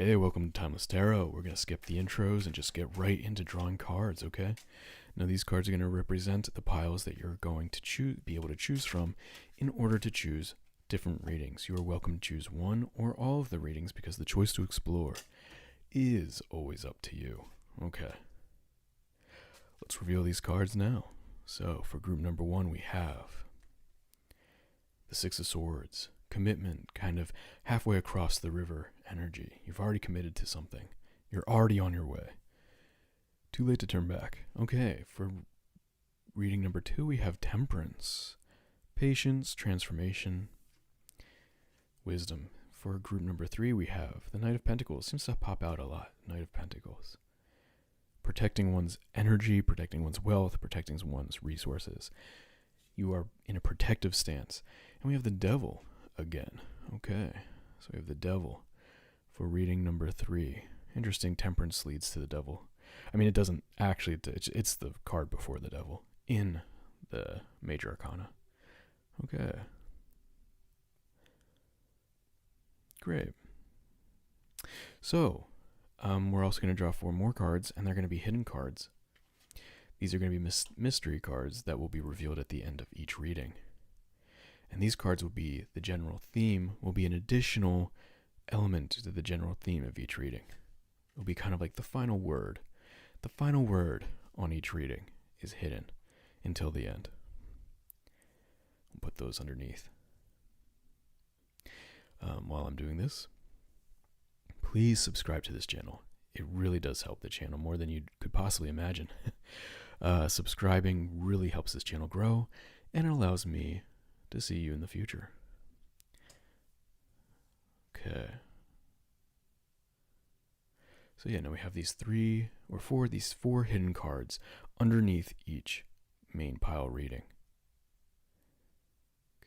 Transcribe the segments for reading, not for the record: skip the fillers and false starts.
Hey, welcome to Timeless Tarot. We're going to skip the intros and just get right into drawing cards, okay? Now, these cards are going to represent the piles that you're going to be able to choose from in order to choose different readings. You are welcome to choose one or all of the readings because the choice to explore is always up to you. Okay. Let's reveal these cards now. So, for group number one, we have the Six of Swords. Commitment, kind of halfway across the river energy. You've already committed to something. You're already on your way. Too late to turn back. Okay, for reading number two, we have Temperance. Patience, transformation, wisdom. For group number three, we have the Knight of Pentacles. Seems to pop out a lot. Knight of Pentacles. Protecting one's energy, protecting one's wealth, protecting one's resources. You are in a protective stance. And we have the Devil again. Okay, so we have the Devil for reading number three. Interesting, Temperance leads to the Devil. I mean, it doesn't actually, it's the card before the Devil in the Major Arcana. Okay. Great. So, we're also going to draw four more cards, and they're going to be hidden cards. These are going to be mystery cards that will be revealed at the end of each reading. And these cards will be the general theme, will be an additional element to the general theme of each reading. It will be kind of like the final word. The final word on each reading is hidden until the end. I'll put those underneath. While I'm doing this, please subscribe to this channel. It really does help the channel more than you could possibly imagine. Subscribing really helps this channel grow, and it allows me to see you in the future. Okay. So yeah, now we have these four hidden cards underneath each main pile reading.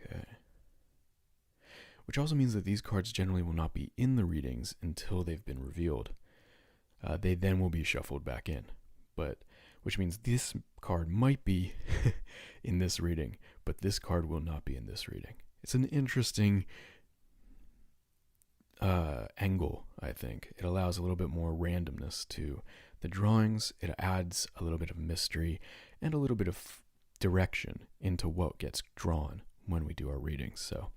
Okay. Which also means that these cards generally will not be in the readings until they've been revealed. They then will be shuffled back in, which means this card might be in this reading, but this card will not be in this reading. It's an interesting angle, I think. It allows a little bit more randomness to the drawings. It adds a little bit of mystery and a little bit of direction into what gets drawn when we do our readings. So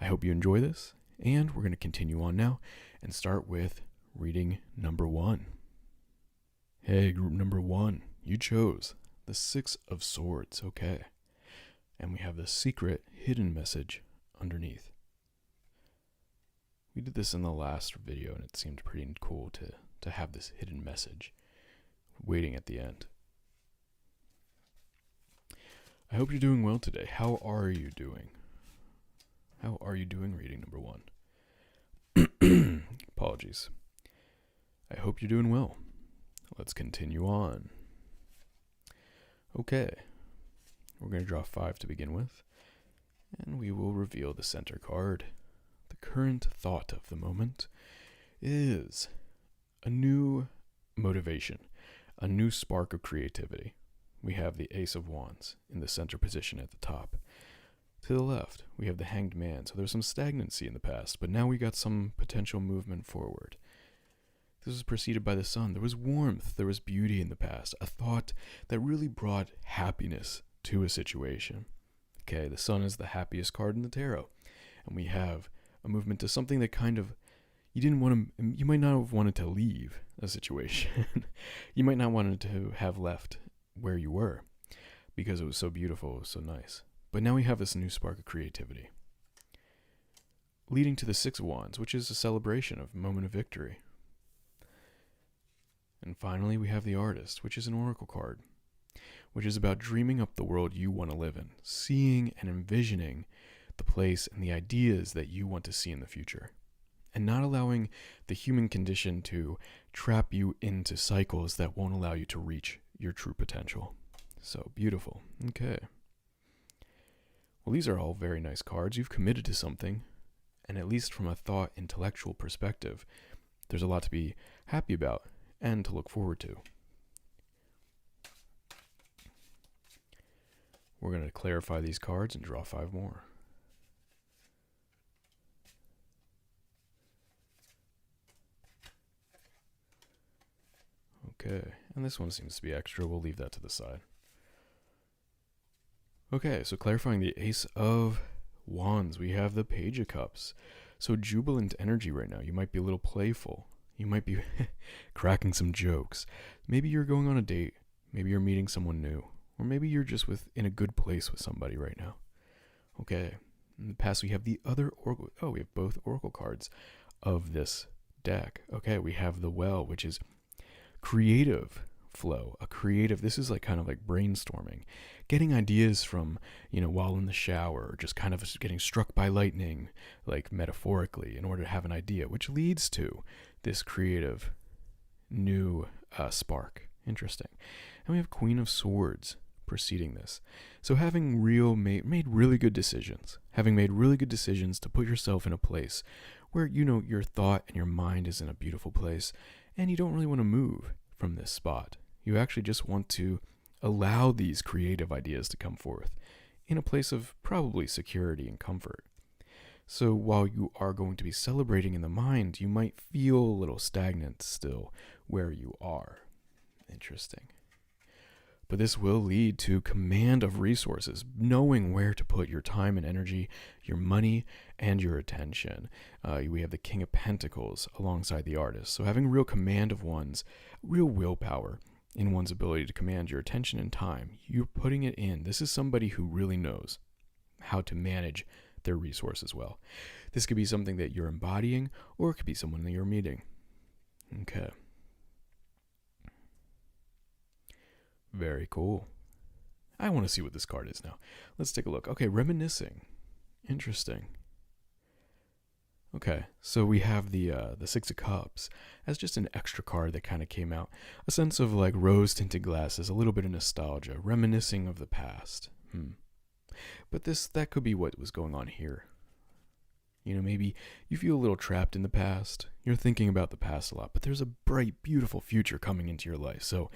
I hope you enjoy this, and we're going to continue on now and start with reading number one. Hey, group number one, you chose the Six of Swords, okay. And we have the secret hidden message underneath. We did this in the last video, and it seemed pretty cool to have this hidden message waiting at the end. I hope you're doing well today. How are you doing? How are you doing reading number one? Apologies. I hope you're doing well. Let's continue on. Okay. We're going to draw 5 to begin with, and we will reveal the center card. The current thought of the moment is a new motivation, a new spark of creativity. We have the Ace of Wands in the center position at the top. To the left, we have the Hanged Man. So there's some stagnancy in the past, but now we got some potential movement forward. This was preceded by the Sun. There was warmth, there was beauty in the past, a thought that really brought happiness to a situation. Okay, the Sun is the happiest card in the tarot, and we have a movement to something that kind of, you might not have wanted to leave a situation. You might not wanted to have left where you were because it was so beautiful, it was so nice. But now we have this new spark of creativity, leading to the Six of Wands, which is a celebration of a moment of victory. And finally, we have the Artist, which is an oracle card, which is about dreaming up the world you want to live in, seeing and envisioning the place and the ideas that you want to see in the future, and not allowing the human condition to trap you into cycles that won't allow you to reach your true potential. So beautiful. Okay. Well, these are all very nice cards. You've committed to something, and at least from a thought intellectual perspective, there's a lot to be happy about and to look forward to. We're going to clarify these cards and draw 5 more. Okay, and this one seems to be extra. We'll leave that to the side. Okay, so clarifying the Ace of Wands, we have the Page of Cups. So jubilant energy right now. You might be a little playful. You might be cracking some jokes. Maybe you're going on a date. Maybe you're meeting someone new. Or maybe you're just in a good place with somebody right now. Okay, in the past we have the other oracle. Oh, we have both oracle cards of this deck. Okay, we have the Well, which is creative flow, this is like kind of like brainstorming, getting ideas from, while in the shower, or just kind of getting struck by lightning, like metaphorically, in order to have an idea, which leads to this creative new spark. Interesting. And we have Queen of Swords preceding this. So having made really good decisions, to put yourself in a place where, your thought and your mind is in a beautiful place, and you don't really want to move from this spot. You actually just want to allow these creative ideas to come forth in a place of probably security and comfort. So while you are going to be celebrating in the mind, you might feel a little stagnant still where you are. Interesting. But this will lead to command of resources, knowing where to put your time and energy, your money, and your attention. We have the King of Pentacles alongside the Artist. So having real command of one's real willpower in one's ability to command your attention and time. You're putting it in. This is somebody who really knows how to manage their resources well. This could be something that you're embodying, or it could be someone that you're meeting. Okay. Very cool. I want to see what this card is now. Let's take a look. Okay, reminiscing. Interesting. Okay, so we have the Six of Cups as just an extra card that kind of came out. A sense of like rose-tinted glasses, a little bit of nostalgia, reminiscing of the past. But that could be what was going on here. Maybe you feel a little trapped in the past. You're thinking about the past a lot, but there's a bright, beautiful future coming into your life. So,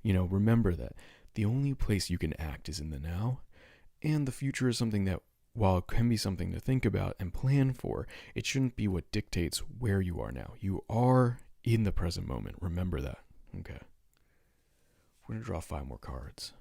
remember that the only place you can act is in the now, and the future is something that, while it can be something to think about and plan for, it shouldn't be what dictates where you are now. You are in the present moment. Remember that. Okay. We're going to draw 5 more cards.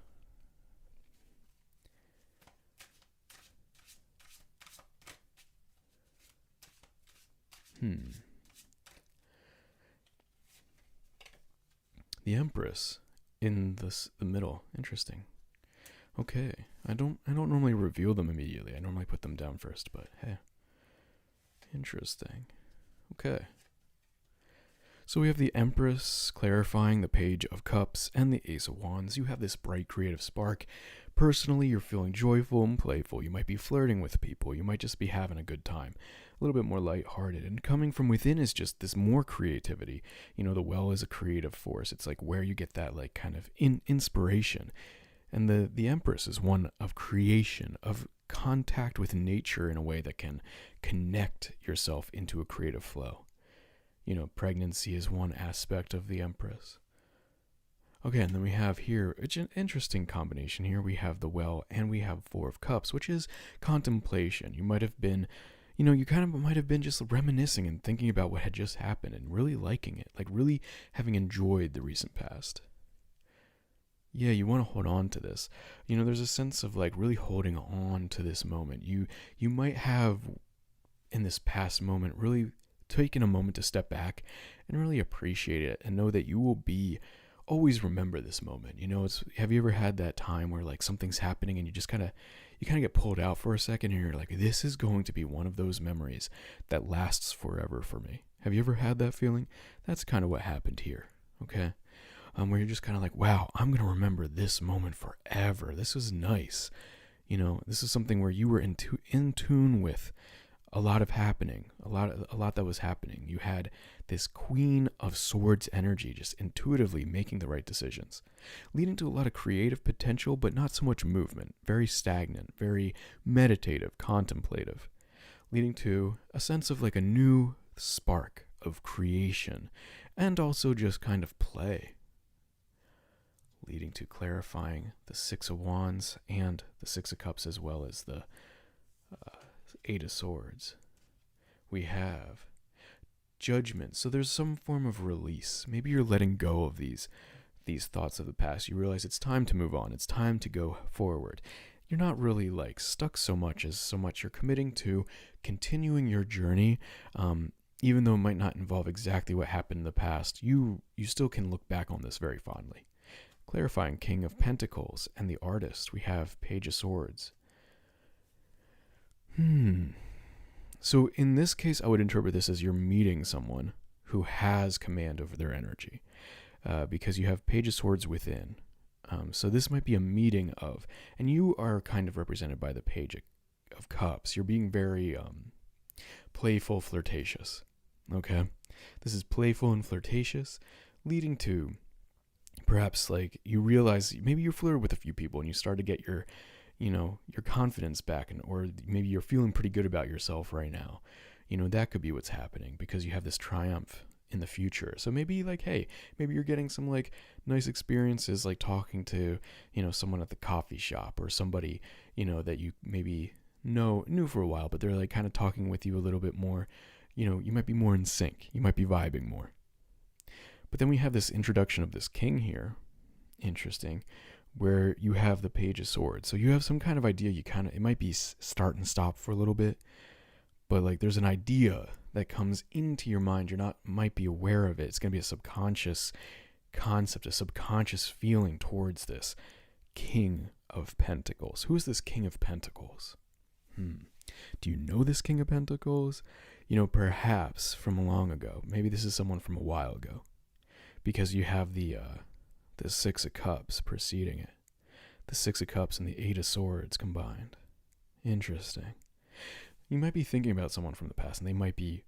The Empress in the middle. Interesting. Okay, I don't normally reveal them immediately. I normally put them down first, but hey. Interesting. Okay. So we have the Empress clarifying the Page of Cups and the Ace of Wands. You have this bright creative spark. Personally, you're feeling joyful and playful. You might be flirting with people. You might just be having a good time. A little bit more lighthearted. And coming from within is just this more creativity. The Well is a creative force. It's like where you get that like kind of inspiration. And the Empress is one of creation, of contact with nature in a way that can connect yourself into a creative flow. Pregnancy is one aspect of the Empress. Okay, and then we have here, it's an interesting combination here. We have the Well and we have 4 of Cups, which is contemplation. You might have been, you kind of might have been just reminiscing and thinking about what had just happened and really liking it, like really having enjoyed the recent past. Yeah, you want to hold on to this. There's a sense of like really holding on to this moment. You might have in this past moment really taken a moment to step back and really appreciate it and know that you will always remember this moment. Have you ever had that time where like something's happening and you kind of get pulled out for a second and you're like, this is going to be one of those memories that lasts forever for me. Have you ever had that feeling? That's kind of what happened here. Okay. Where you're just kind of like, wow, I'm going to remember this moment forever. This was nice. This is something where you were in tune with a lot that was happening. You had this Queen of Swords energy, just intuitively making the right decisions, leading to a lot of creative potential, but not so much movement, very stagnant, very meditative, contemplative, leading to a sense of like a new spark of creation and also just kind of play, leading to clarifying the 6 of Wands and the 6 of Cups, as well as the 8 of Swords. We have Judgment. So there's some form of release. Maybe you're letting go of these these thoughts of the past, you realize it's time to move on. It's time to go forward. You're not really like stuck so much you're committing to continuing your journey. Even though it might not involve exactly what happened in the past, you still can look back on this very fondly. Clarifying King of Pentacles and the Artist, we have Page of Swords. So in this case, I would interpret this as you're meeting someone who has command over their energy, because you have Page of Swords within. So this might be a meeting of, and you are kind of represented by the Page of Cups. You're being very playful, flirtatious. Okay? This is playful and flirtatious, leading to perhaps like you realize maybe you flirted with a few people and you start to get your confidence back, or maybe you're feeling pretty good about yourself right now. That could be what's happening because you have this triumph in the future. So maybe like, hey, maybe you're getting some like nice experiences, like talking to, someone at the coffee shop, or somebody, that you maybe knew for a while, but they're like kind of talking with you a little bit more. You might be more in sync. You might be vibing more. But then we have this introduction of this king here. Interesting. Where you have the Page of Swords. So you have some kind of idea, it might be start and stop for a little bit, but like there's an idea that comes into your mind. Might be aware of it. It's going to be a subconscious concept, a subconscious feeling towards this King of Pentacles. Who is this King of Pentacles? Do you know this King of Pentacles? Perhaps from long ago. Maybe this is someone from a while ago, because you have the Six of Cups preceding it. The Six of Cups and the Eight of Swords combined. Interesting. You might be thinking about someone from the past, and they might be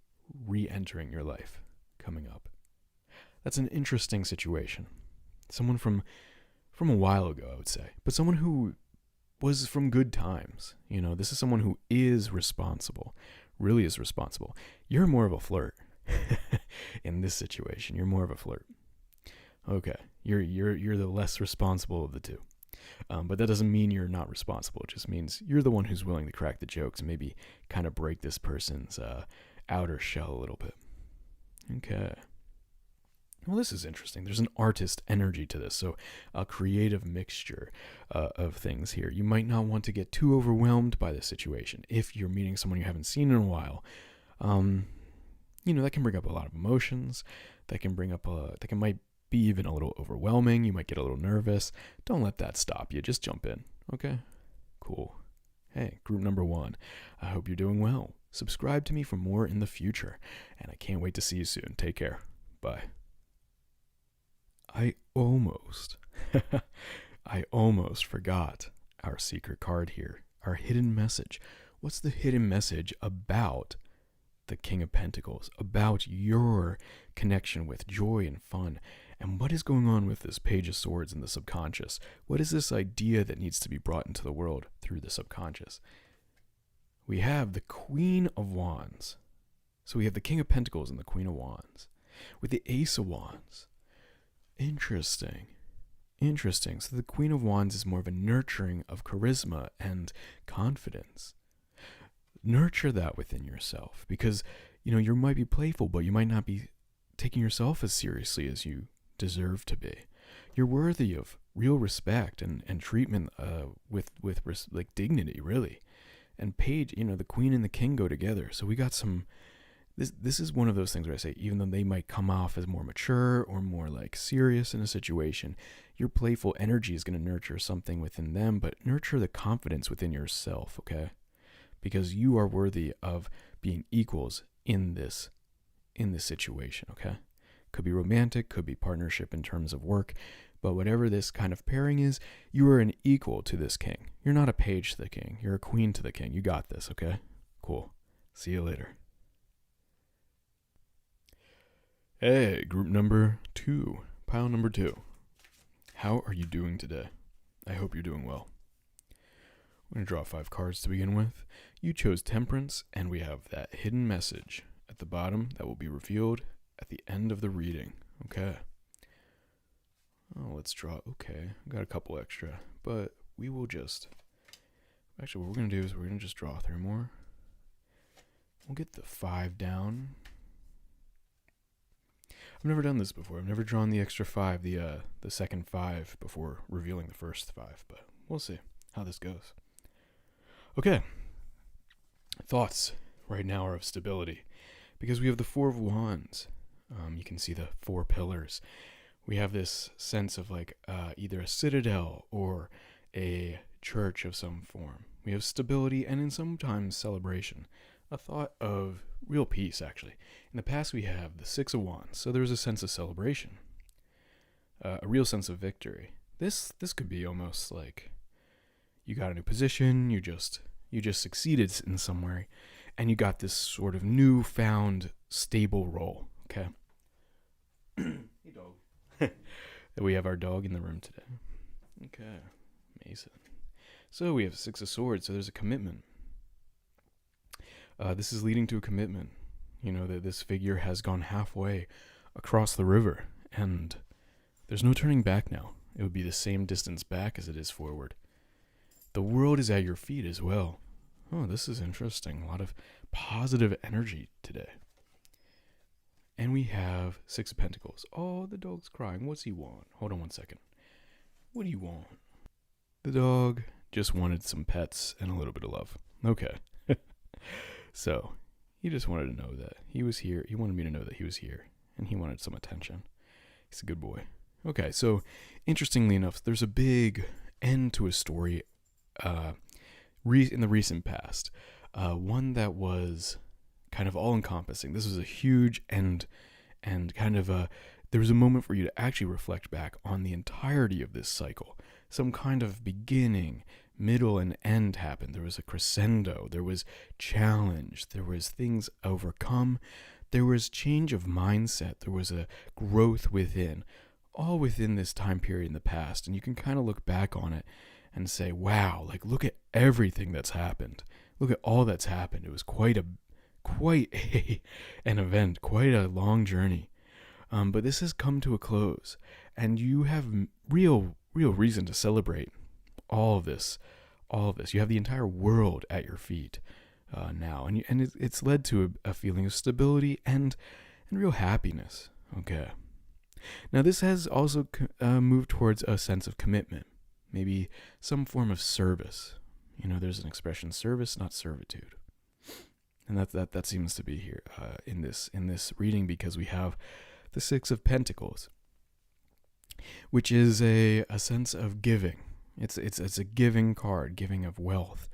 re-entering your life coming up. That's an interesting situation. Someone from a while ago, I would say. But someone who was from good times. This is someone who is responsible. Really is responsible. You're more of a flirt. In this situation, you're more of a flirt. Okay, you're the less responsible of the two, but that doesn't mean you're not responsible. It just means you're the one who's willing to crack the jokes and maybe kind of break this person's outer shell a little bit. Okay. Well, this is interesting. There's an artist energy to this, so a creative mixture of things here. You might not want to get too overwhelmed by this situation if you're meeting someone you haven't seen in a while. That can bring up a lot of emotions. That might be even a little overwhelming. You might get a little nervous. Don't let that stop you. Just jump in. Okay? Cool. Hey, group number 1. I hope you're doing well. Subscribe to me for more in the future, and I can't wait to see you soon. Take care. Bye. I almost forgot our secret card here, our hidden message. What's the hidden message about the King of Pentacles, about your connection with joy and fun? And what is going on with this Page of Swords in the subconscious? What is this idea that needs to be brought into the world through the subconscious? We have the Queen of Wands. So we have the King of Pentacles and the Queen of Wands with the Ace of Wands. Interesting. So the Queen of Wands is more of a nurturing of charisma and confidence. Nurture that within yourself, because you might be playful, but you might not be taking yourself as seriously as you deserve to be. You're worthy of real respect and treatment with like dignity, really. And Page, the Queen and the King go together. So we got some. This is one of those things where I say, even though they might come off as more mature or more like serious in a situation, your playful energy is going to nurture something within them, but nurture the confidence within yourself, okay? Because you are worthy of being equals in this situation, okay? Could be romantic, could be partnership in terms of work, but whatever this kind of pairing is, you are an equal to this king. You're not a page to the king. You're a queen to the king. You got this, okay? Cool. See you later. Hey, group number 2, pile number 2. How are you doing today? I hope you're doing well. We're going to draw 5 cards to begin with. You chose Temperance, and we have that hidden message at the bottom that will be revealed at the end of the reading. Okay. Oh, let's draw. Okay, I got a couple extra, but we will just... Actually, what we're going to do is we're going to just draw 3 more. We'll get the 5 down. I've never done this before. I've never drawn the extra 5, the second 5 before revealing the first 5, but we'll see how this goes. Okay. Thoughts right now are of stability because we have the 4 of Wands. You can see the 4 pillars. We have this sense of like either a citadel or a church of some form. We have stability and in sometimes celebration. A thought of real peace, actually. In the past, we have the 6 of Wands, so there's a sense of celebration, a real sense of victory. This could be almost like you got a new position, you just succeeded in some way, and you got this sort of newfound stable role. Okay. Hey, dog. We have our dog in the room today. Okay, Mason. So we have 6 of Swords, so there's a commitment. This is leading to a commitment. You know, that this figure has gone halfway across the river, and there's no turning back now. It would be the same distance back as it is forward. The world is at your feet as well. Oh, this is interesting. A lot of positive energy today. And we have 6 of Pentacles. Oh, the dog's crying. What's he want? Hold on one second. What do you want? The dog just wanted some pets and a little bit of love. Okay. So, he just wanted to know that he was here. He wanted me to know that he was here, and he wanted some attention. He's a good boy. Okay, so, interestingly enough, there's a big end to a story in the recent past. One that was kind of all-encompassing. This was a huge end, and kind of there was a moment for you to actually reflect back on the entirety of this cycle. Some kind of beginning, middle, and end happened. There was a crescendo. There was challenge. There was things overcome. There was change of mindset. There was a growth within, all within this time period in the past. And you can kind of look back on it and say, wow, like look at everything that's happened. Look at all that's happened. It was quite an event, quite a long journey. But this has come to a close, and you have real reason to celebrate all of this. You have the entire world at your feet now, and it's led to a feeling of stability and real happiness. Okay. Now this has also moved towards a sense of commitment, maybe some form of service. You know, there's an expression: service, not servitude, and that seems to be here in this reading, because we have the 6 of Pentacles, which is a sense of giving. It's a giving card, giving of wealth,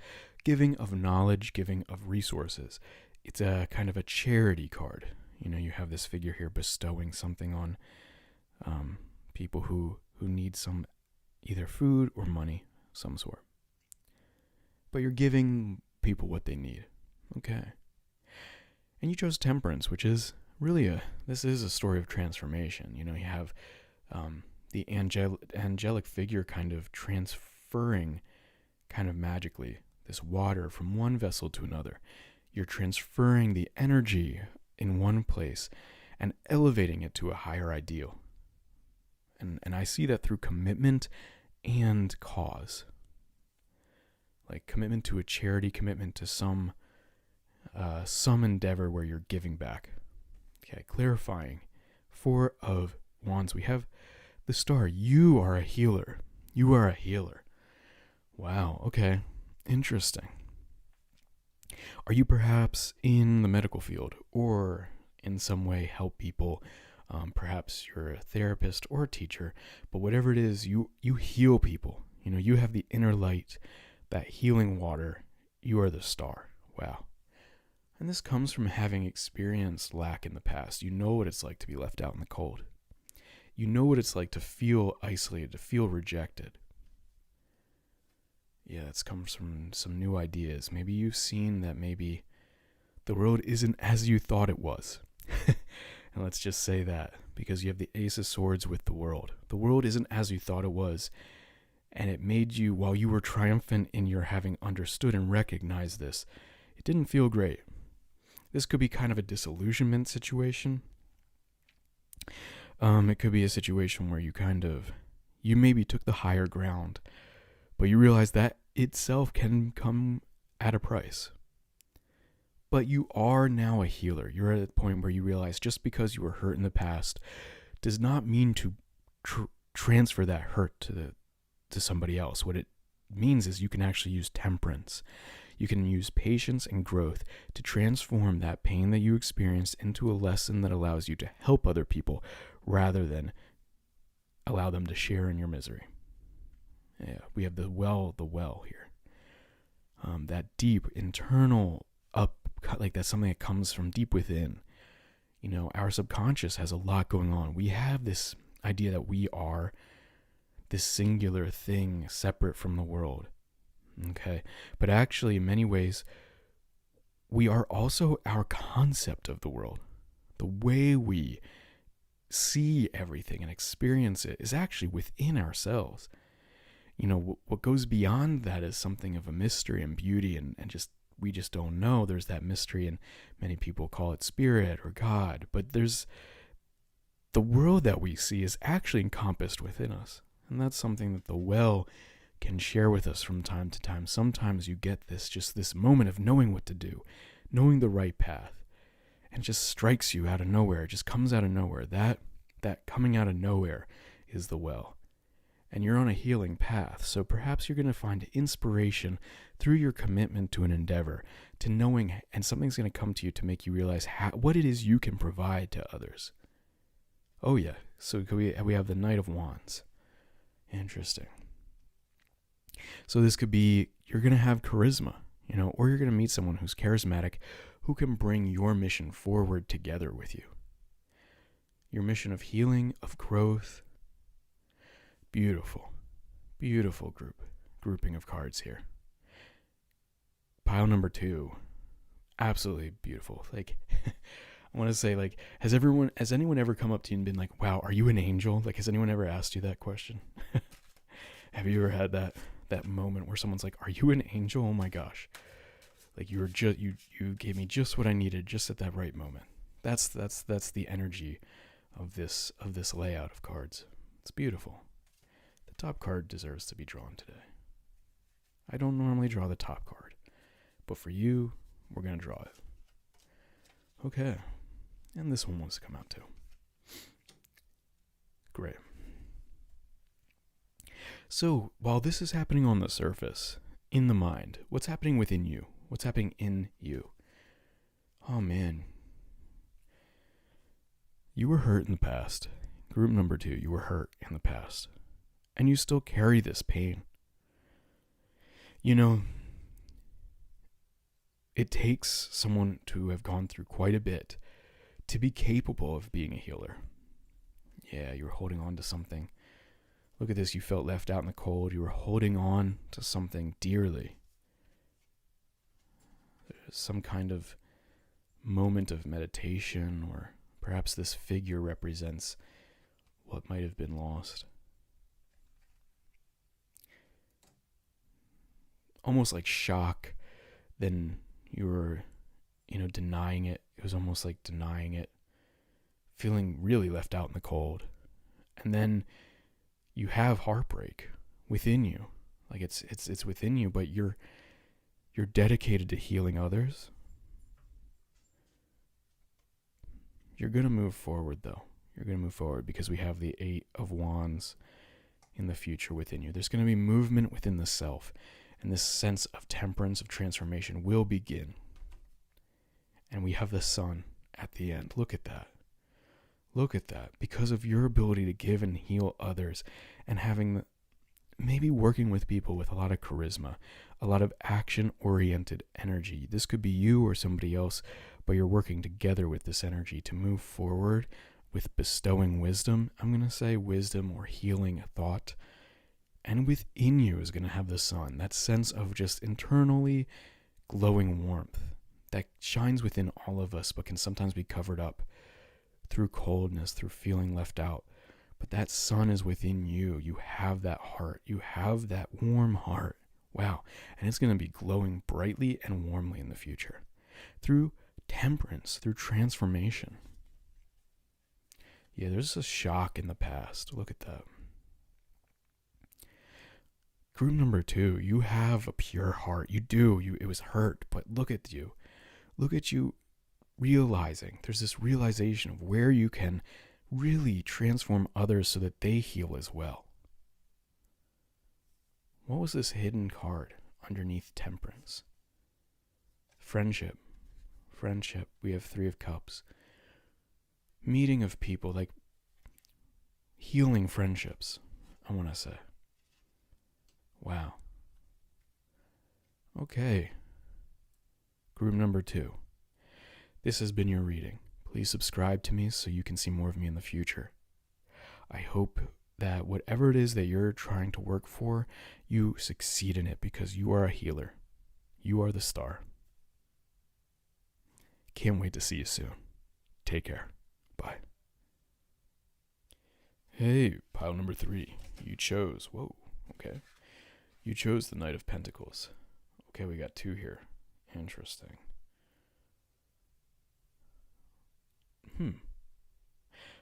giving of knowledge, giving of resources. It's a kind of a charity card. You know, you have this figure here bestowing something on people who need some either food or money, some sort. But you're giving people what they need. Okay. And you chose Temperance, which is really this is a story of transformation. You know, you have the angelic figure kind of transferring kind of magically this water from one vessel to another. You're transferring the energy in one place and elevating it to a higher ideal. And I see that through commitment and cause. Like commitment to a charity, commitment to some endeavor where you're giving back. Okay, clarifying. 4 of Wands. We have the Star. You are a healer. You are a healer. Wow. Okay. Interesting. Are you perhaps in the medical field or in some way help people? Perhaps you're a therapist or a teacher, but whatever it is, you heal people. You know, you have the inner light, that healing water. You are the Star. Wow. And this comes from having experienced lack in the past. You know what it's like to be left out in the cold. You know what it's like to feel isolated, to feel rejected. Yeah, this comes from some new ideas. Maybe you've seen that maybe the world isn't as you thought it was. And let's just say that, because you have the Ace of Swords with the world. The world isn't as you thought it was. And it made you, while you were triumphant in your having understood and recognized this, it didn't feel great. This could be kind of a disillusionment situation. It could be a situation where you maybe took the higher ground, but you realize that itself can come at a price. But you are now a healer. You're at a point where you realize just because you were hurt in the past does not mean to transfer that hurt to somebody else. What it means is you can actually use temperance. You can use patience and growth to transform that pain that you experienced into a lesson that allows you to help other people rather than allow them to share in your misery. Yeah, we have the well here. That deep internal like that's something that comes from deep within. You know, our subconscious has a lot going on. We have this idea that we are this singular thing separate from the world. Okay. But actually, in many ways, we are also our concept of the world. The way we see everything and experience it is actually within ourselves. You know, what goes beyond that is something of a mystery and beauty and just, we just don't know. There's that mystery, and many people call it spirit or God, but there's the world that we see is actually encompassed within us. And that's something that the well can share with us from time to time. Sometimes you get this moment of knowing what to do, knowing the right path, and it just strikes you out of nowhere. It just comes out of nowhere. That coming out of nowhere is the well. And you're on a healing path. So perhaps you're going to find inspiration through your commitment to an endeavor, to knowing, and something's going to come to you to make you realize what it is you can provide to others. Oh yeah, so we have the Knight of Wands. Interesting. So this could be, you're going to have charisma, you know, or you're going to meet someone who's charismatic, who can bring your mission forward together with you. Your mission of healing, of growth. Beautiful, beautiful grouping of cards here. Pile number 2, absolutely beautiful. Like, I want to say, like, has anyone ever come up to you and been like, wow, are you an angel? Like, has anyone ever asked you that question? Have you ever had that moment where someone's like, are you an angel? Oh my gosh. Like, you gave me just what I needed just at that right moment. That's the energy of this layout of cards. It's beautiful. The top card deserves to be drawn today. I don't normally draw the top card, but for you, we're going to draw it. Okay. And this one wants to come out too. Great. So, while this is happening on the surface, in the mind, what's happening within you? What's happening in you? Oh man. You were hurt in the past. Group number 2, you were hurt in the past. And you still carry this pain. You know, it takes someone to have gone through quite a bit to be capable of being a healer. Yeah, you were holding on to something. Look at this, you felt left out in the cold. You were holding on to something dearly. There's some kind of moment of meditation, or perhaps this figure represents what might have been lost. Almost like shock, then you were, denying it. It was almost like denying it, feeling really left out in the cold. And then you have heartbreak within you. Like it's within you, but you're dedicated to healing others. You're going to move forward though. You're going to move forward because we have the 8 of Wands in the future within you. There's going to be movement within the self, and this sense of temperance, of transformation will begin. And we have the Sun at the end. Look at that. Look at that. Because of your ability to give and heal others, and having maybe working with people with a lot of charisma, a lot of action-oriented energy. This could be you or somebody else, but you're working together with this energy to move forward with bestowing wisdom. I'm going to say wisdom or healing thought. And within you is going to have the Sun, that sense of just internally glowing warmth that shines within all of us, but can sometimes be covered up through coldness, through feeling left out. But that Sun is within you. You have that heart. You have that warm heart. Wow. And it's going to be glowing brightly and warmly in the future through temperance, through transformation. Yeah, there's a shock in the past. Look at that. Group number 2, you have a pure heart. You do. It was hurt, but look at you. Look at you realizing. There's this realization of where you can really transform others so that they heal as well. What was this hidden card underneath temperance? Friendship. Friendship. We have 3 of Cups. Meeting of people, like healing friendships, I want to say. Wow. Okay. Group number 2. This has been your reading. Please subscribe to me so you can see more of me in the future. I hope that whatever it is that you're trying to work for, you succeed in it because you are a healer. You are the star. Can't wait to see you soon. Take care. Bye. Hey, pile number 3. You chose. Whoa. Okay. You chose the Knight of Pentacles. Okay, we got 2 here. Interesting.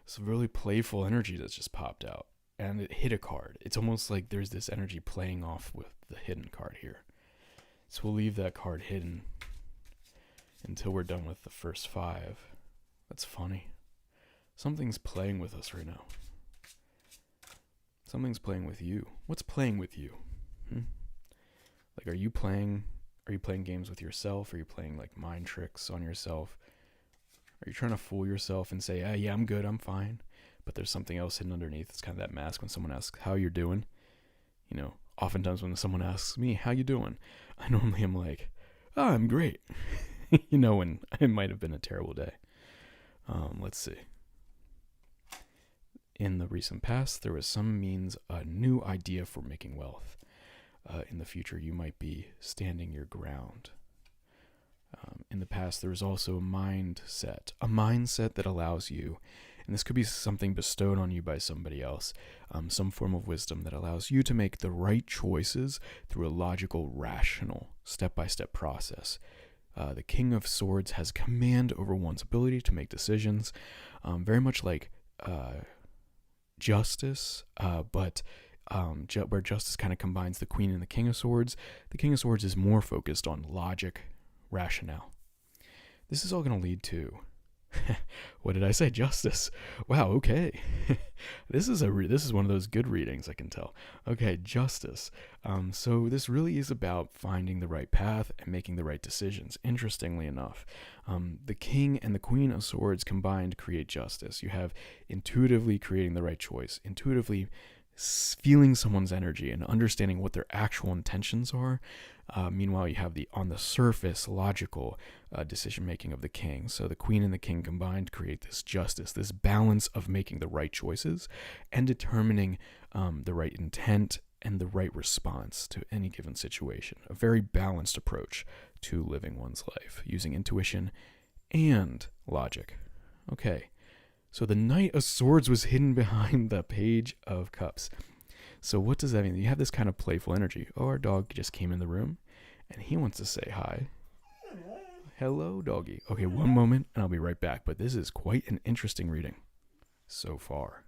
Some really playful energy that's just popped out. And it hit a card. It's almost like there's this energy playing off with the hidden card here. So we'll leave that card hidden until we're done with the first 5. That's funny. Something's playing with us right now. Something's playing with you. What's playing with you? Like, are you playing games with yourself? Are you playing like mind tricks on yourself? Are you trying to fool yourself and say, yeah, I'm good, I'm fine, but there's something else hidden underneath? It's kind of that mask when someone asks how you're doing. You know, oftentimes when someone asks me, how you doing? I normally am like, oh, I'm great. You know, when it might have been a terrible day. Let's see. In the recent past, there was some means, a new idea for making wealth. In the future, you might be standing your ground. In the past, there was also a mindset that allows you, and this could be something bestowed on you by somebody else, some form of wisdom that allows you to make the right choices through a logical, rational, step-by-step process. The King of Swords has command over one's ability to make decisions, very much like justice, but where justice kind of combines the Queen and the King of Swords. The King of Swords is more focused on logic, rationale. This is all going to lead to, what did I say? Justice. Wow. Okay. This is one of those good readings, I can tell. Okay. Justice. So this really is about finding the right path and making the right decisions. Interestingly enough, the King and the Queen of Swords combined create justice. You have intuitively creating the right choice, intuitively feeling someone's energy and understanding what their actual intentions are. Meanwhile, you have the on the surface logical decision making of the King. So the Queen and the King combined create this justice, this balance of making the right choices and determining the right intent and the right response to any given situation. A very balanced approach to living one's life using intuition and logic. Okay. So the Knight of Swords was hidden behind the Page of Cups. So what does that mean? You have this kind of playful energy. Oh, our dog just came in the room, and he wants to say hi. Hello, doggy. Okay, one moment, and I'll be right back. But this is quite an interesting reading so far.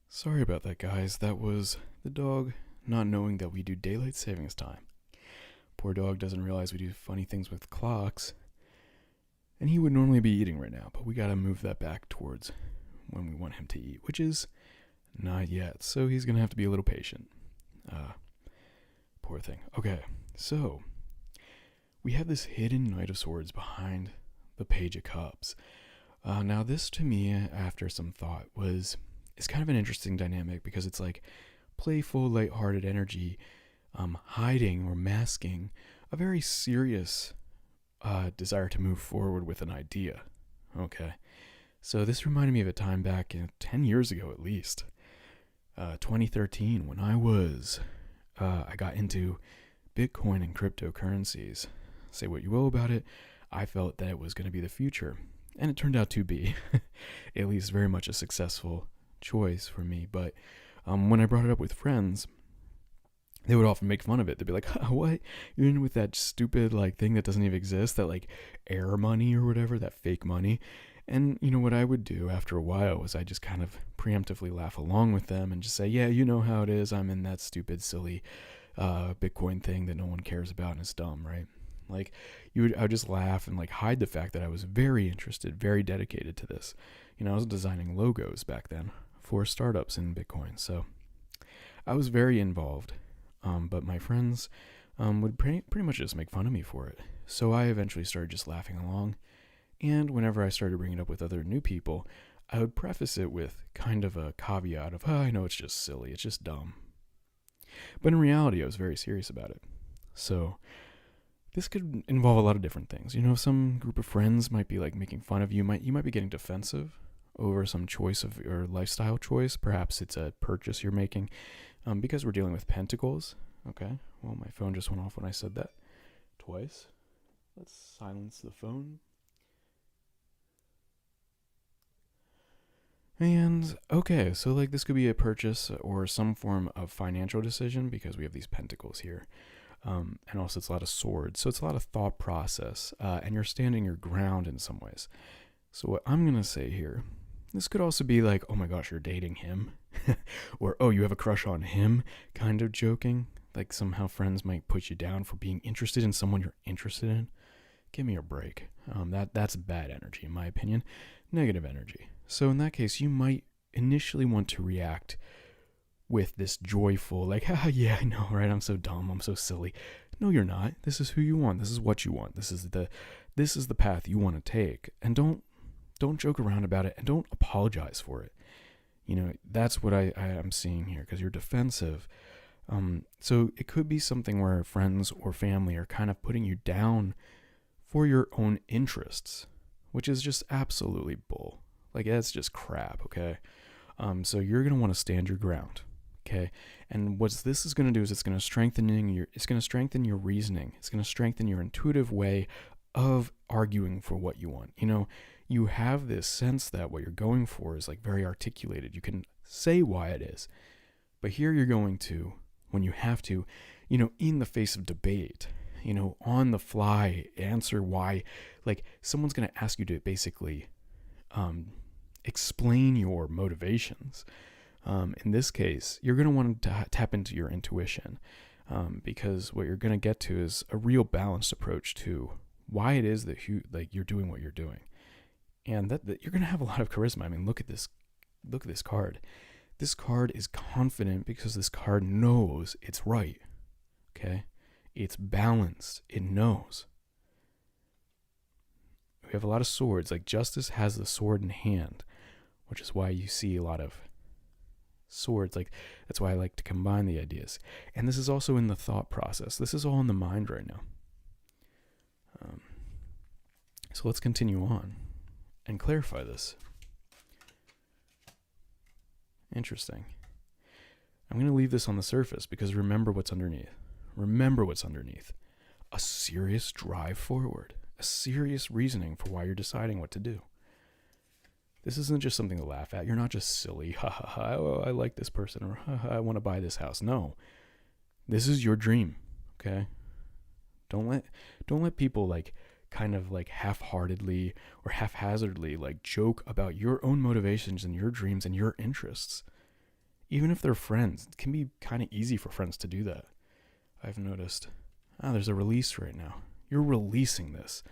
Sorry about that, guys. That was the dog not knowing that we do daylight savings time. Poor dog doesn't realize we do funny things with clocks. And he would normally be eating right now, but we gotta move that back towards when we want him to eat, which is not yet. So he's gonna have to be a little patient. Poor thing. Okay, so we have this hidden Knight of Swords behind the Page of Cups. Now this to me, after some thought, is kind of an interesting dynamic because it's like playful, lighthearted energy, hiding or masking a very serious desire to move forward with an idea. Okay, so this reminded me of a time back 10 years ago at least, 2013, when I got into Bitcoin and cryptocurrencies. Say what you will about it, I felt that it was going to be the future, and it turned out to be at least very much a successful choice for me. But when I brought it up with friends, they would often make fun of it. They'd be like, what? You're in with that stupid thing that doesn't even exist, that air money or whatever, that fake money. And you know what I would do after a while was I just kind of preemptively laugh along with them and just say, yeah, you know how it is. I'm in that stupid, silly Bitcoin thing that no one cares about and is dumb, right? Like I would just laugh and like hide the fact that I was very interested, very dedicated to this. I was designing logos back then for startups in Bitcoin. So I was very involved. But my friends would pretty much just make fun of me for it. So I eventually started just laughing along. And whenever I started bringing it up with other new people, I would preface it with kind of a caveat of, I know it's just silly, it's just dumb. But in reality, I was very serious about it. So this could involve a lot of different things. Some group of friends might be like making fun of you. You might be getting defensive over some choice of your lifestyle choice. Perhaps it's a purchase you're making. Because we're dealing with pentacles. Okay, well, my phone just went off when I said that twice. Let's silence the phone. And, okay, so like this could be a purchase or some form of financial decision because we have these pentacles here. And also it's a lot of swords. So it's a lot of thought process. And you're standing your ground in some ways. So what I'm going to say here, this could also be like, oh my gosh, you're dating him. Or, oh, you have a crush on him, kind of joking. Like somehow friends might put you down for being interested in someone you're interested in. Give me a break. That's bad energy, in my opinion. Negative energy. So in that case, you might initially want to react with this joyful, like, yeah, I know, right? I'm so dumb. I'm so silly. No, you're not. This is who you want. This is what you want. This is the path you want to take. And don't joke around about it, and don't apologize for it. That's what I am seeing here, because you're defensive. So it could be something where friends or family are kind of putting you down for your own interests, which is just absolutely bull. Like, that's just crap, okay? So you're going to want to stand your ground, okay? And what this is going to do is it's going to strengthen your reasoning. It's going to strengthen your intuitive way of arguing for what you want. You have this sense that what you're going for is like very articulated. You can say why it is. But here you're going to, when you have to, in the face of debate, on the fly, answer why. Like, someone's going to ask you to basically explain your motivations. In this case, you're going to want to tap into your intuition, because what you're going to get to is a real balanced approach to why it is that you're doing what you're doing. And that you're going to have a lot of charisma. I mean, look at this card. This card is confident because this card knows it's right. Okay? It's balanced. It knows. We have a lot of swords. Like, Justice has the sword in hand, which is why you see a lot of swords. Like, that's why I like to combine the ideas. And this is also in the thought process. This is all in the mind right now. So let's continue on and clarify this. Interesting. I'm going to leave this on the surface because remember what's underneath. Remember what's underneath. A serious drive forward. A serious reasoning for why you're deciding what to do. This isn't just something to laugh at. You're not just silly. Ha ha ha. Oh, I like this person, or ha ha, I want to buy this house. No. This is your dream. Okay? Don't let people like kind of like half-heartedly or haphazardly like joke about your own motivations and your dreams and your interests. Even if they're friends, it can be kind of easy for friends to do that. I've noticed. There's a release right now. You're releasing this.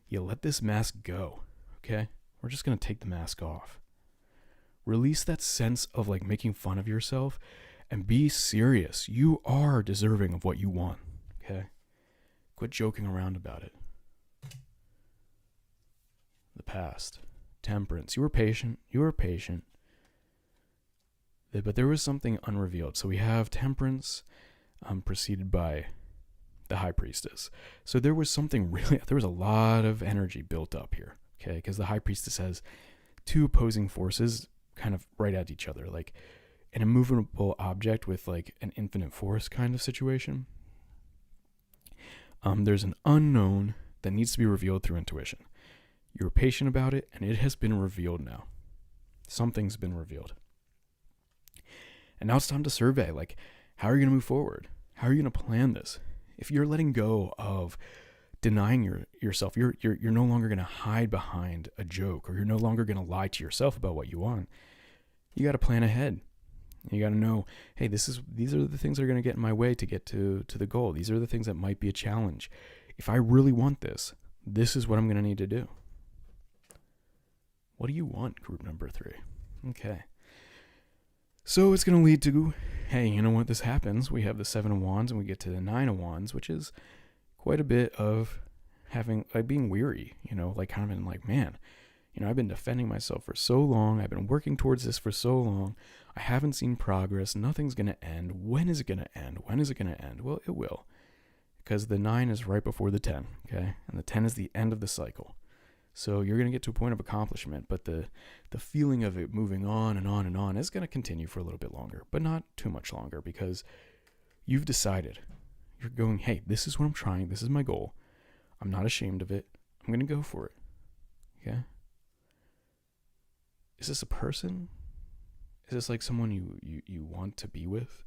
You let this mask go, okay? We're just going to take the mask off. Release that sense of like making fun of yourself and be serious. You are deserving of what you want, okay? Quit joking around about it. The past. Temperance. You were patient. But there was something unrevealed. So we have Temperance preceded by the High Priestess. So there was a lot of energy built up here, okay? Because the High Priestess has two opposing forces kind of right at each other, like an immovable object with like an infinite force kind of situation. There's an unknown that needs to be revealed through intuition. You were patient about it, and it has been revealed now. Something's been revealed. And now it's time to survey, like, how are you going to move forward? How are you going to plan this? If you're letting go of denying yourself, you're no longer going to hide behind a joke, or you're no longer going to lie to yourself about what you want. You got to plan ahead. You got to know, hey, these are the things that are going to get in my way to get to the goal. These are the things that might be a challenge. if I really want this, this is what I'm going to need to do. What do you want, group number 3? Okay. So it's going to lead to, hey, you know what, this happens. We have the 7 of Wands and we get to the 9 of Wands, which is quite a bit of having, like, being weary, you know, like kind of been like, man, you know, I've been defending myself for so long. I've been working towards this for so long. I haven't seen progress. Nothing's going to end. When is it going to end? When is it going to end? Well, it will, because the 9 is right before the 10, okay? And the 10 is the end of the cycle. So you're going to get to a point of accomplishment, but the feeling of it moving on and on and on is going to continue for a little bit longer, but not too much longer, because you've decided. You're going, hey, this is what I'm trying. This is my goal. I'm not ashamed of it. I'm going to go for it. Okay? Is this a person? Is this like someone you want to be with?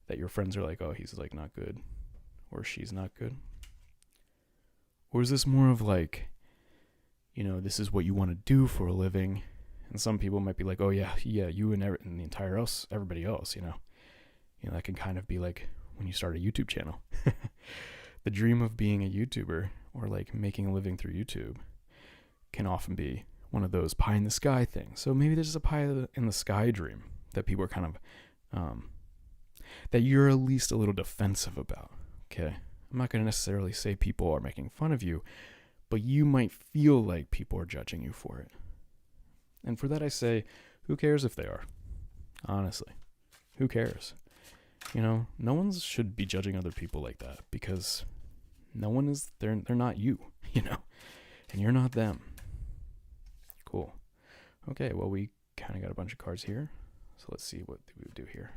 That your friends are like, oh, he's like not good, or she's not good? Or is this more of like, you know, this is what you want to do for a living? And some people might be like, oh yeah, you and the entire everybody else, you know, that can kind of be like when you start a YouTube channel. The dream of being a YouTuber or like making a living through YouTube can often be one of those pie in the sky things. So maybe there's a pie in the sky dream that people are kind of, that you're at least a little defensive about. Okay. I'm not going to necessarily say people are making fun of you, but you might feel like people are judging you for it. And for that I say, who cares if they are? Honestly, who cares? You know, no one should be judging other people like that, because no one is, they're not you, you know, and you're not them. Cool. Okay, well, we kind of got a bunch of cards here, so let's see what we would do here.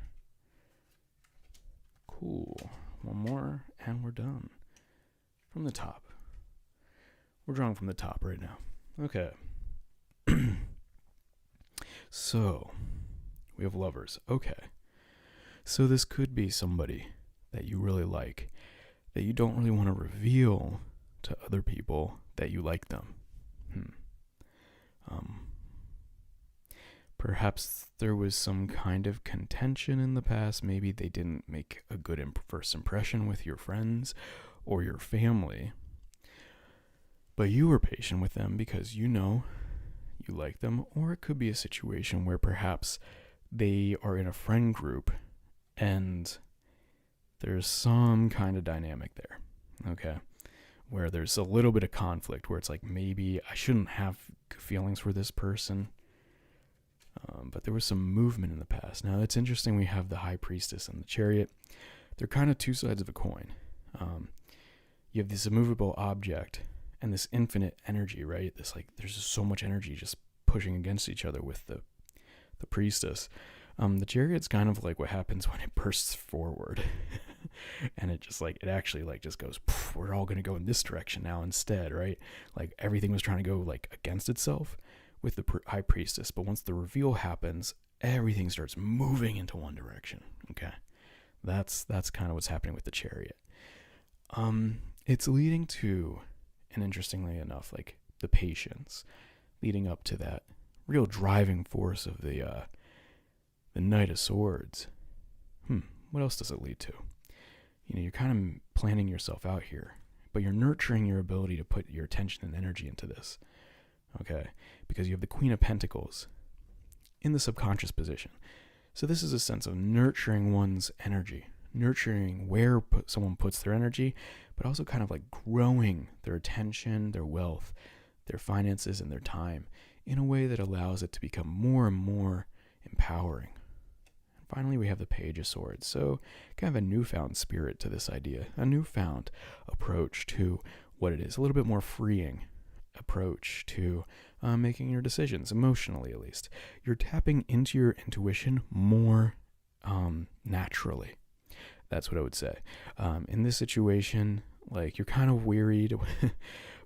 Cool. One more, and we're done. From the top. We're drawing from the top right now. Okay. So, we have lovers. Okay. So this could be somebody that you really like, that you don't really want to reveal to other people that you like them. Perhaps there was some kind of contention in the past. Maybe they didn't make a good first impression with your friends or your family. But you were patient with them because you know you like them. Or it could be a situation where perhaps they are in a friend group and there's some kind of dynamic there, okay? Where there's a little bit of conflict, where it's like, maybe I shouldn't have feelings for this person. But there was some movement in the past. Now, it's interesting, we have the High Priestess and the Chariot. They're kind of two sides of a coin. You have this immovable object and this infinite energy, right? This, like, there's just so much energy just pushing against each other with the Priestess. The Chariot's kind of like what happens when it bursts forward. And it just, like, it actually, like, just goes, we're all going to go in this direction now instead, right? Like, everything was trying to go, like, against itself with the High Priestess. But once the reveal happens, everything starts moving into one direction, okay? That's kind of what's happening with the Chariot. It's leading to, and interestingly enough, like, the patience leading up to that real driving force of the Knight of Swords. What else does it lead to? You know, you're kind of planning yourself out here, but you're nurturing your ability to put your attention and energy into this, okay? Because you have the Queen of Pentacles in the subconscious position. So this is a sense of nurturing one's energy, nurturing where someone puts their energy, but also kind of like growing their attention, their wealth, their finances, and their time in a way that allows it to become more and more empowering. And finally, we have the Page of Swords. So kind of a newfound spirit to this idea, a newfound approach to what it is, a little bit more freeing approach to making your decisions, emotionally at least. You're tapping into your intuition more naturally. That's what I would say. In this situation, like, you're kind of wearied,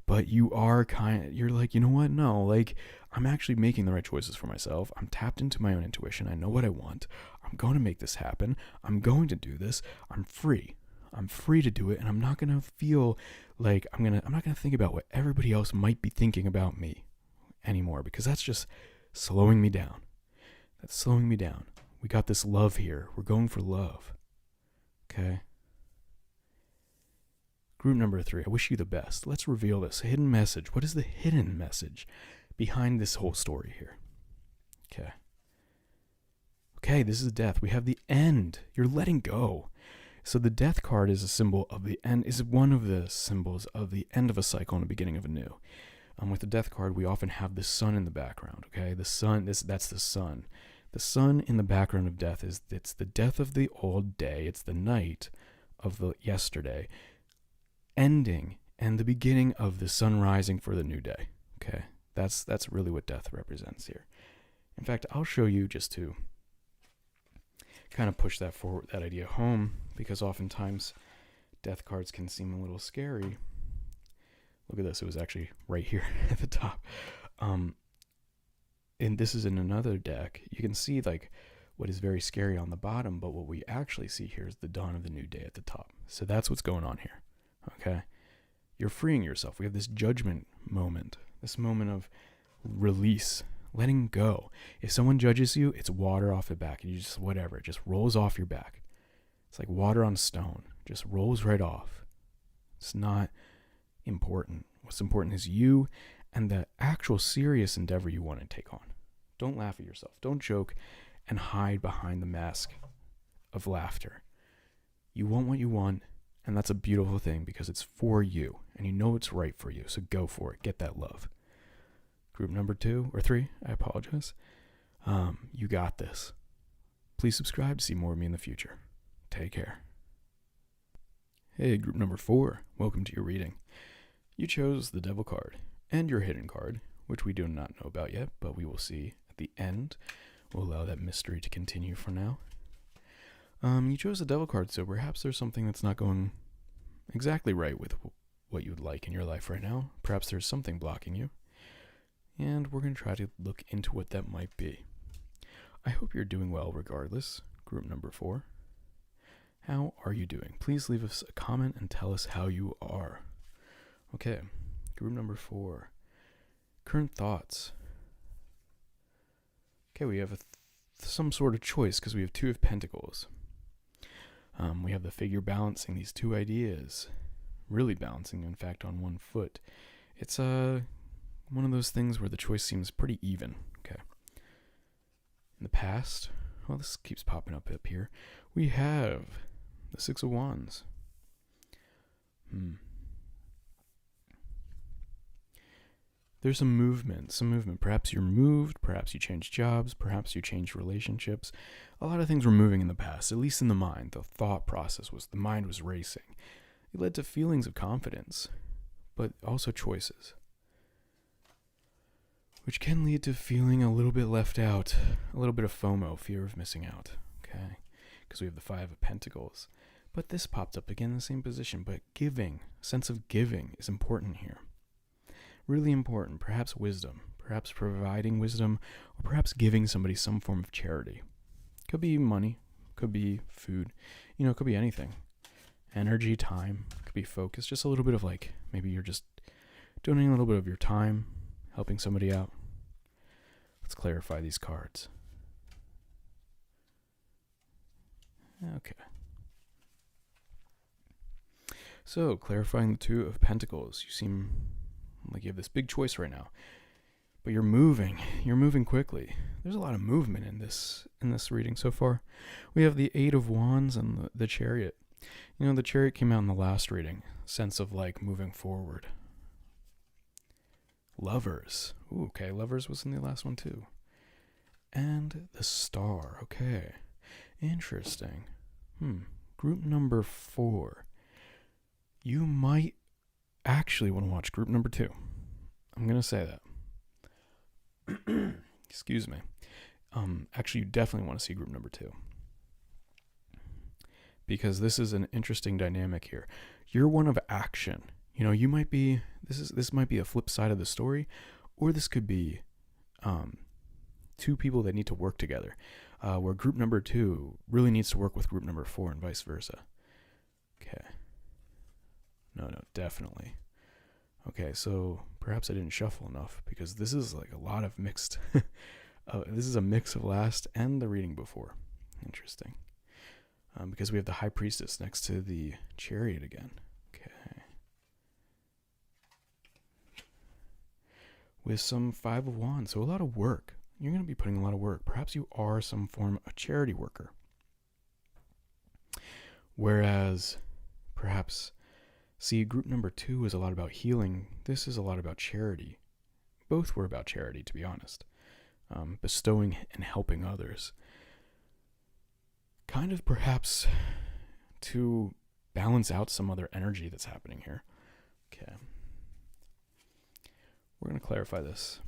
but you're like, you know what? No, like, I'm actually making the right choices for myself. I'm tapped into my own intuition. I know what I want. I'm going to make this happen. I'm going to do this. I'm free. I'm free to do it, and I'm not going to feel like I'm not going to think about what everybody else might be thinking about me anymore, because that's just slowing me down. That's slowing me down. We got this love here. We're going for love. Okay? Group number 3, I wish you the best. Let's reveal this hidden message. What is the hidden message behind this whole story here? Okay, this is death. We have the end. You're letting go. So the death card is a symbol of the end, is one of the symbols of the end of a cycle and the beginning of a new. With the death card, we often have the sun in the background, okay? The sun, that's the sun. The sun in the background of death it's the death of the old day. It's the night of the yesterday, ending, and the beginning of the sun rising for the new day, okay? That's really what death represents here. In fact, I'll show you just to kind of push that forward, that idea home, because oftentimes death cards can seem a little scary. Look at this. It was actually right here at the top. And this is in another deck. You can see like what is very scary on the bottom, but what we actually see here is the dawn of the new day at the top. So that's what's going on here. Okay. You're freeing yourself. We have this judgment moment, this moment of release, letting go. If someone judges you, it's water off the back. You just, whatever, it just rolls off your back. It's like water on stone, just rolls right off. It's not important. What's important is you and the actual serious endeavor you want to take on. Don't laugh at yourself. Don't joke and hide behind the mask of laughter. You want what you want, and that's a beautiful thing because it's for you, and you know it's right for you, so go for it. Get that love. Group number 2 or 3, I apologize. You got this. Please subscribe to see more of me in the future. Take care. Hey, group number 4, welcome to your reading. You chose the Devil card and your hidden card, which we do not know about yet, but we will see at the end. We'll allow that mystery to continue for now. You chose the Devil card, so perhaps there's something that's not going exactly right with what you would like in your life right now. Perhaps there's something blocking you, and we're going to try to look into what that might be. I hope you're doing well regardless. Group number 4. How are you doing? Please leave us a comment and tell us how you are. Okay, group number 4. Current thoughts. Okay, we have some sort of choice because we have 2 of Pentacles. We have the figure balancing these 2 ideas. Really balancing, in fact, on one foot. It's one of those things where the choice seems pretty even. Okay. In the past, well, this keeps popping up here. We have the 6 of Wands. There's some movement. Perhaps you're moved, perhaps you changed jobs, perhaps you changed relationships. A lot of things were moving in the past, at least in the mind. The thought process the mind was racing. It led to feelings of confidence, but also choices, which can lead to feeling a little bit left out, a little bit of FOMO, fear of missing out, okay? Because we have the 5 of Pentacles. But this popped up again in the same position, but giving, sense of giving is important here. Really important, perhaps wisdom, perhaps providing wisdom, or perhaps giving somebody some form of charity. Could be money, could be food, it could be anything. Energy, time, could be focus, just a little bit of maybe you're just donating a little bit of your time, helping somebody out. Let's clarify these cards. Okay. So, clarifying the 2 of Pentacles. You seem like you have this big choice right now, but you're moving quickly. There's a lot of movement in this reading so far. We have the 8 of Wands and the Chariot. The Chariot came out in the last reading, sense of moving forward. Lovers. Ooh, okay, Lovers was in the last one too. And the Star. Okay, interesting. Group number 4. You might actually want to watch group number 2. I'm going to say that. Excuse me. Actually, you definitely want to see group number 2. Because this is an interesting dynamic here. You're one of action. You might be, this might be a flip side of the story, or this could be 2 people that need to work together, where group number 2 really needs to work with group number 4 and vice versa. Okay. No, definitely. Okay, so perhaps I didn't shuffle enough because this is a lot of mixed. This is a mix of last and the reading before. Interesting. Because we have the High Priestess next to the Chariot again. Okay. with some Five of Wands. So a lot of work. You're going to be putting a lot of work. Perhaps you are some form of charity worker. Whereas perhaps, see, group number 2 is a lot about healing. This is a lot about charity. Both were about charity, to be honest. Bestowing and helping others. Kind of perhaps to balance out some other energy that's happening here. Okay. We're going to clarify this.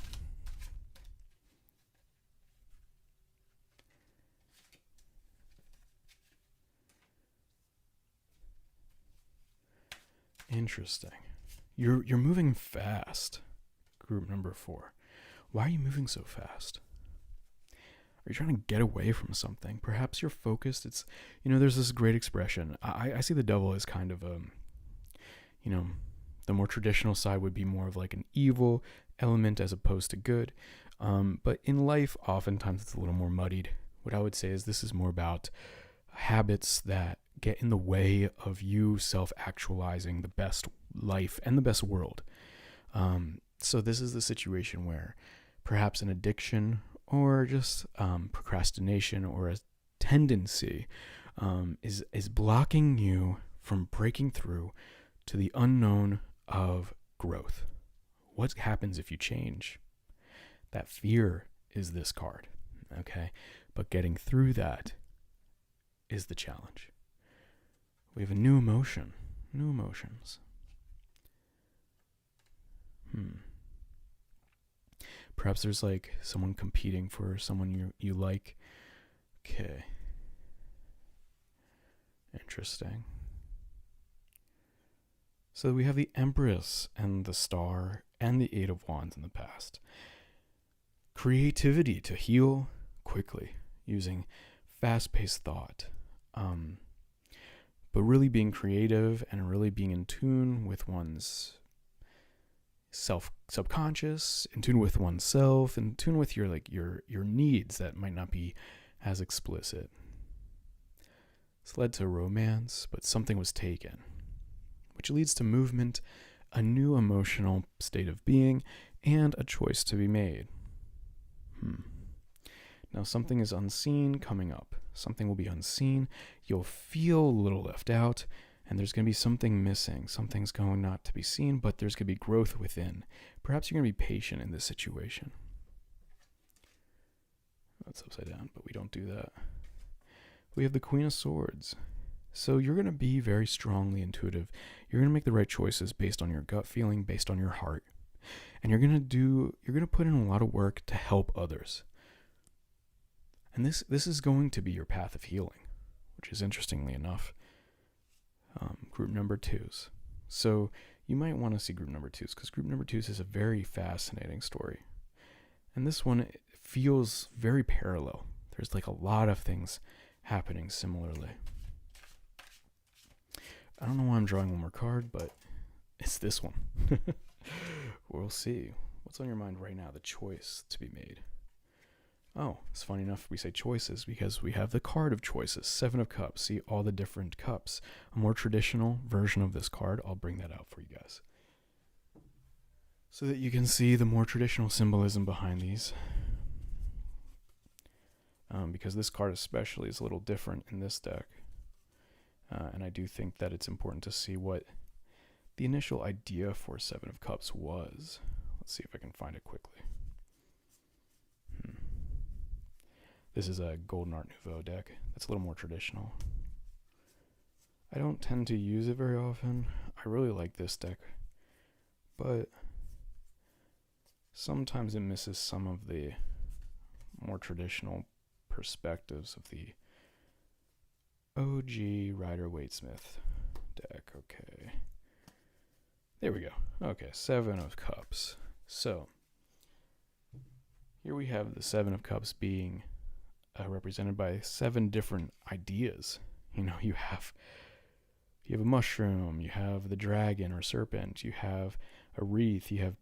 Interesting. You're moving fast, group number 4. Why are you moving so fast? Are you trying to get away from something? Perhaps you're focused. It's, there's this great expression. I see the devil as kind of the more traditional side would be more of like an evil element as opposed to good. But in life, oftentimes it's a little more muddied. What I would say is this is more about habits that get in the way of you self-actualizing the best life and the best world. So this is the situation where perhaps an addiction or just procrastination or a tendency is blocking you from breaking through to the unknown of growth. What happens if you change? That fear is this card, okay? But getting through that is the challenge. We have a new emotion, new emotions. Perhaps there's like someone competing for someone you like. Okay. Interesting. So we have the Empress and the Star and the Eight of Wands in the past. Creativity to heal quickly using fast-paced thought. But really being creative and really being in tune with one's subconscious, in tune with oneself, in tune with your needs that might not be as explicit. It's led to romance, but something was taken, which leads to movement, a new emotional state of being, and a choice to be made. Now something is unseen coming up. Something will be unseen. You'll feel a little left out, and there's going to be something missing. Something's going not to be seen, but there's going to be growth within. Perhaps you're going to be patient in this situation. That's upside down, but we don't do that. We have the Queen of Swords. So you're going to be very strongly intuitive. You're going to make the right choices based on your gut feeling, based on your heart. And you're going to put in a lot of work to help others. And this is going to be your path of healing, which is interestingly enough, group number 2s. So you might want to see group number 2s because group number 2s is a very fascinating story. And this one feels very parallel. There's like a lot of things happening similarly. I don't know why I'm drawing one more card, but it's this one. We'll see. What's on your mind right now? The choice to be made. Oh, it's funny enough we say choices because we have the card of choices, 7 of Cups. See all the different cups. A more traditional version of this card. I'll bring that out for you guys so that you can see the more traditional symbolism behind these. Because this card especially is a little different in this deck. And I do think that it's important to see what the initial idea for 7 of Cups was. Let's see if I can find it quickly. This is a Golden Art Nouveau deck. That's a little more traditional. I don't tend to use it very often. I really like this deck, but sometimes it misses some of the more traditional perspectives of the OG Rider-Waite-Smith deck. Okay. There we go. Okay, 7 of Cups. So, here we have the 7 of Cups being represented by 7 different ideas. You have a mushroom, you have the dragon or serpent, you have a wreath, you have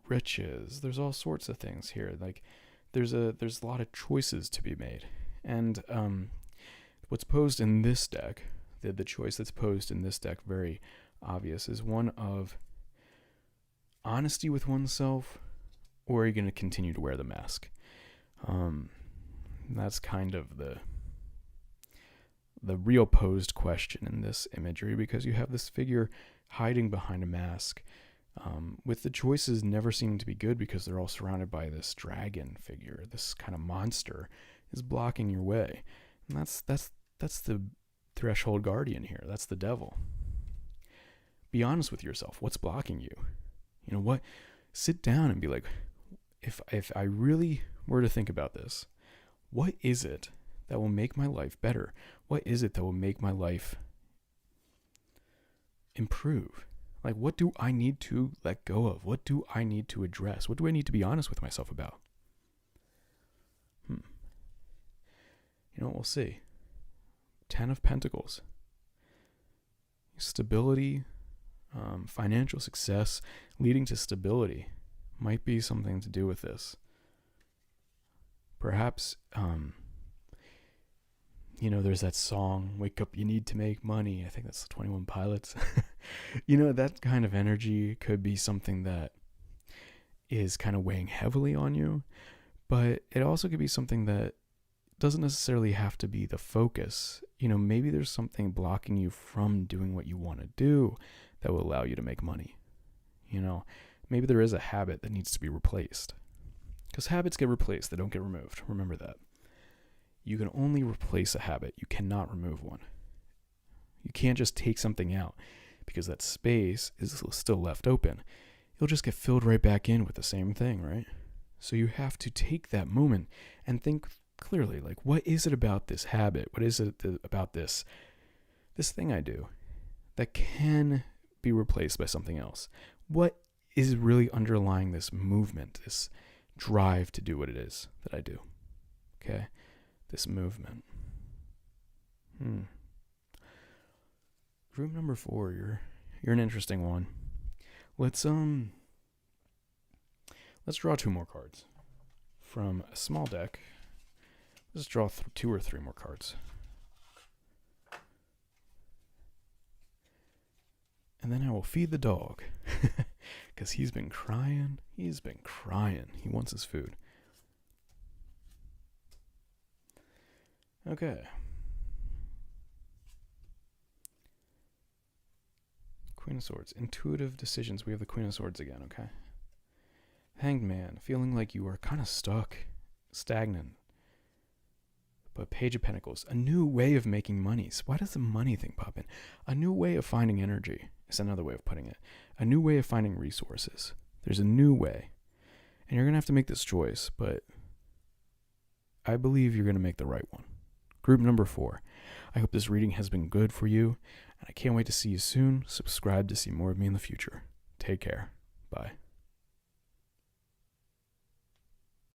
riches. There's all sorts of things here. Like there's a lot of choices to be made. And what's posed in this deck, the choice that's posed in this deck, very obvious, is one of honesty with oneself or are you going to continue to wear the mask? That's kind of the real posed question in this imagery, because you have this figure hiding behind a mask, with the choices never seeming to be good because they're all surrounded by this dragon figure. This kind of monster is blocking your way, and that's the threshold guardian here. That's the devil. Be honest with yourself. What's blocking you? You know what? Sit down and be like, if I really were to think about this, what is it that will make my life better? What is it that will make my life improve? Like, what do I need to let go of? What do I need to address? What do I need to be honest with myself about? You know what? We'll see. 10 of Pentacles. Stability, financial success leading to stability might be something to do with this. Perhaps, there's that song, Wake Up, You Need to Make Money. I think that's 21 Pilots. That kind of energy could be something that is kind of weighing heavily on you, but it also could be something that doesn't necessarily have to be the focus. Maybe there's something blocking you from doing what you want to do that will allow you to make money. Maybe there is a habit that needs to be replaced. Because habits get replaced, they don't get removed. Remember that. You can only replace a habit. You cannot remove one. You can't just take something out because that space is still left open. You'll just get filled right back in with the same thing, right? So you have to take that moment and think clearly, like, what is it about this habit? What is it about this thing I do that can be replaced by something else? What is really underlying this movement, this drive to do what it is that I do? Okay, this movement. Group number 4, you're an interesting one. Let's draw 2 more cards from a small deck. Let's draw 2 or 3 more cards. And then I will feed the dog. Because he's been crying. He wants his food. Okay. Queen of Swords. Intuitive decisions. We have the Queen of Swords again, okay? Hanged Man. Feeling like you are kind of stuck. Stagnant. But Page of Pentacles. A new way of making money. So why does the money thing pop in? A new way of finding energy is another way of putting it. A new way of finding resources. There's a new way. And you're going to have to make this choice, but I believe you're going to make the right one. Group number 4. I hope this reading has been good for you, and I can't wait to see you soon. Subscribe to see more of me in the future. Take care. Bye.